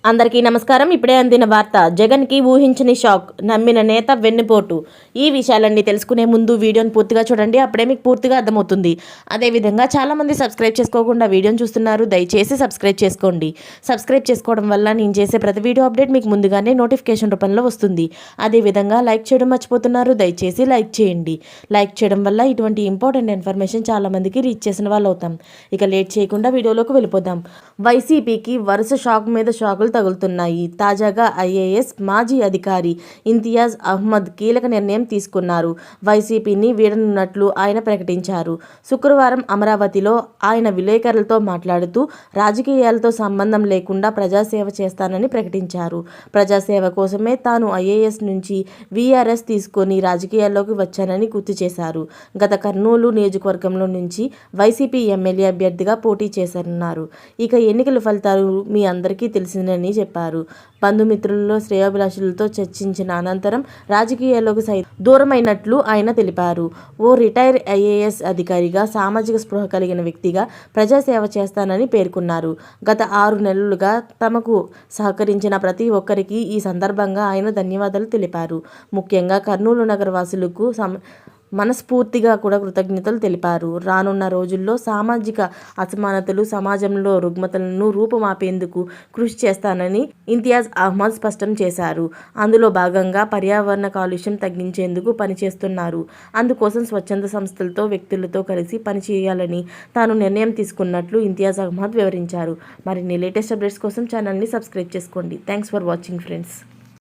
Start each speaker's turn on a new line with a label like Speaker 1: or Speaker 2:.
Speaker 1: అందరికీ నమస్కారం. ఇప్పుడే అందిన వార్త. జగన్కి ఊహించని షాక్, నమ్మిన నేత వెన్నుపోటు. ఈ విషయాలన్నీ తెలుసుకునే ముందు వీడియోని పూర్తిగా చూడండి, అప్పుడే మీకు పూర్తిగా అర్థమవుతుంది. అదేవిధంగా చాలామంది సబ్స్క్రైబ్ చేసుకోకుండా వీడియోని చూస్తున్నారు, దయచేసి సబ్స్క్రైబ్ చేసుకోండి. సబ్స్క్రైబ్ చేసుకోవడం వల్ల నేను చేసే ప్రతి వీడియో అప్డేట్ మీకు ముందుగానే నోటిఫికేషన్ రూపంలో వస్తుంది. అదేవిధంగా లైక్ చేయడం మర్చిపోతున్నారు, దయచేసి లైక్ చేయండి. లైక్ చేయడం వల్ల ఇటువంటి ఇంపార్టెంట్ ఇన్ఫర్మేషన్ చాలామందికి రీచ్ చేసిన వాళ్ళు అవుతాం. ఇక లేట్ చేయకుండా వీడియోలోకి వెళ్ళిపోదాం. వైసీపీకి వరుస షాక్ మీద షాకులు తగులుతున్నాయి. తాజాగా ఐఏఎస్ మాజీ అధికారి ఇంతియాజ్ అహ్మద్ కీలక నిర్ణయం తీసుకున్నారు. వైసీపీని వీడనున్నట్లు ఆయన ప్రకటించారు. శుక్రవారం అమరావతిలో ఆయన విలేకరులతో మాట్లాడుతూ రాజకీయాలతో సంబంధం లేకుండా ప్రజాసేవ చేస్తానని ప్రకటించారు. ప్రజాసేవ కోసమే తాను ఐఏఎస్ నుంచి వీఆర్ఎస్ తీసుకొని రాజకీయాల్లోకి వచ్చానని గుర్తు చేశారు. గత కర్నూలు నియోజకవర్గంలో నుంచి వైసీపీ ఎమ్మెల్యే అభ్యర్థిగా పోటీ చేశారన్నారు. ఇక ఎన్నికల ఫలితాలు మీ అందరికీ తెలిసిందని చెప్పారు. బంధుమిత్రులలో శ్రేయోభిలాషులతో చర్చించిన అనంతరం రాజకీయాల్లోకి దూరమైనట్లు ఆయన తెలిపారు. ఓ రిటైర్ ఐఏఎస్ అధికారిగా, సామాజిక స్పృహ కలిగిన వ్యక్తిగా ప్రజాసేవ చేస్తానని పేర్కొన్నారు. గత 6 నెలలుగా తమకు సహకరించిన ప్రతి ఒక్కరికి ఈ సందర్భంగా ఆయన ధన్యవాదాలు తెలిపారు. ముఖ్యంగా కర్నూలు నగర వాసులకు మనస్ఫూర్తిగా కూడా కృతజ్ఞతలు తెలిపారు. రానున్న రోజుల్లో సామాజిక అసమానతలు, సమాజంలో రుగ్మతలను రూపుమాపేందుకు కృషి చేస్తానని ఇంతియాజ్ అహ్మద్ స్పష్టం చేశారు. అందులో భాగంగా పర్యావరణ కాలుష్యం తగ్గించేందుకు పనిచేస్తున్నారు. అందుకోసం స్వచ్ఛంద సంస్థలతో, వ్యక్తులతో కలిసి పనిచేయాలని తాను నిర్ణయం తీసుకున్నట్లు ఇంతియాజ్ అహ్మద్ వివరించారు. మరిన్ని లేటెస్ట్ అప్డేట్స్ కోసం ఛానల్ని సబ్స్క్రైబ్ చేసుకోండి. Thanks for watching friends.